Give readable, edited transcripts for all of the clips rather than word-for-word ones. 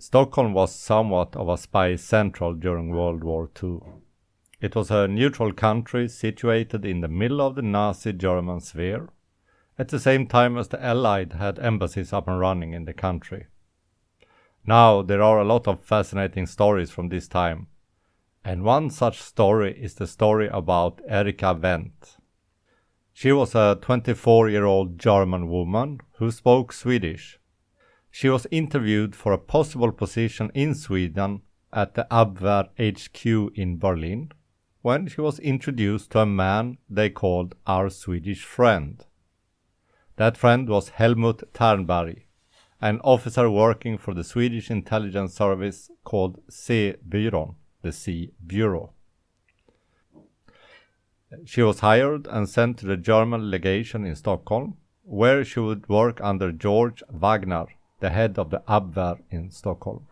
Stockholm was somewhat of a spy central during World War II. It was a neutral country situated in the middle of the Nazi German sphere, at the same time as the Allied had embassies up and running in the country. Now there are a lot of fascinating stories from this time, and one such story is the story about Erika Wendt. She was a 24-year-old German woman who spoke Swedish. She was interviewed for a possible position in Sweden at the Abwehr HQ in Berlin, when she was introduced to a man they called our Swedish friend. That friend was Helmut Ternberg, an officer working for the Swedish intelligence service called C-byrån, the C Bureau. She was hired and sent to the German legation in Stockholm, where she would work under George Wagner, the head of the Abwehr in Stockholm.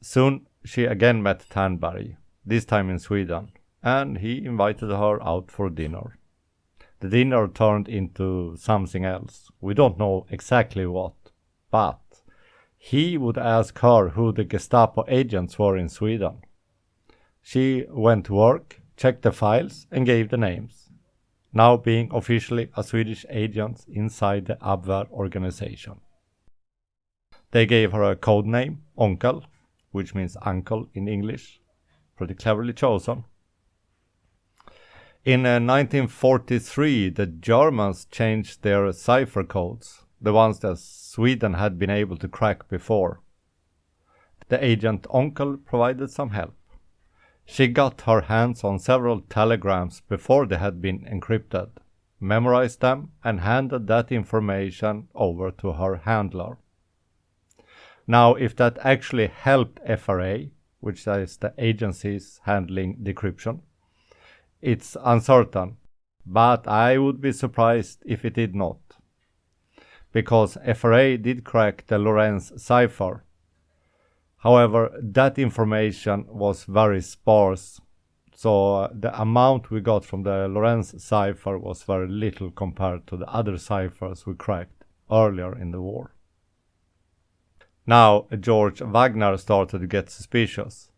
Soon she again met Ternberg, this time in Sweden, and he invited her out for dinner. The dinner turned into something else. We don't know exactly what, but he would ask her who the Gestapo agents were in Sweden. She went to work, checked the files, and gave the names, now being officially a Swedish agent inside the Abwehr organization. They gave her a code name, Onkel, which means uncle in English. Pretty cleverly chosen. In 1943, the Germans changed their cipher codes, the ones that Sweden had been able to crack before. The agent Onkel provided some help. She got her hands on several telegrams before they had been encrypted, memorized them, and handed that information over to her handler. Now, if that actually helped FRA, which is the agencies handling decryption, it's uncertain, but I would be surprised if it did not, because FRA did crack the Lorenz cipher. However, that information was very sparse, so the amount we got from the Lorenz cipher was very little compared to the other ciphers we cracked earlier in the war. Now George Wagner started to get suspicious,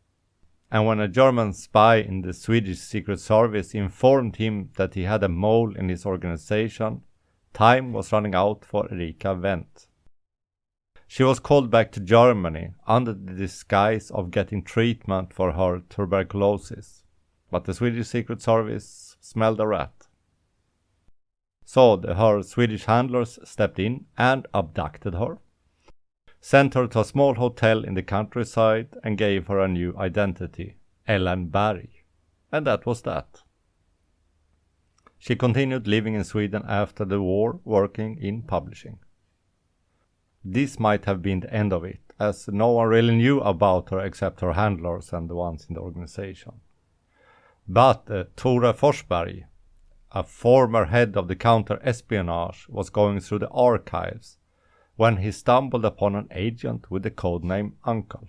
and when a German spy in the Swedish Secret Service informed him that he had a mole in his organization, time was running out for Erika Wendt. She was called back to Germany under the disguise of getting treatment for her tuberculosis, but the Swedish Secret Service smelled a rat. So her Swedish handlers stepped in and abducted her, sent her to a small hotel in the countryside and gave her a new identity, Ellen Berg. And that was that. She continued living in Sweden after the war, working in publishing. This might have been the end of it, as no one really knew about her except her handlers and the ones in the organization. But Tore Forsberg, a former head of the counter-espionage, was going through the archives when he stumbled upon an agent with the codename Uncle.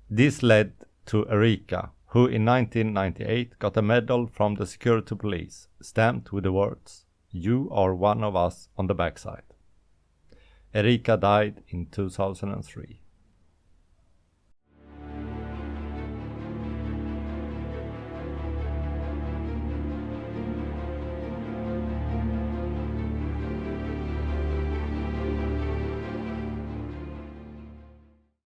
This led to Erika, who in 1998 got a medal from the security police, stamped with the words, "You are one of us" on the backside. Erika died in 2003.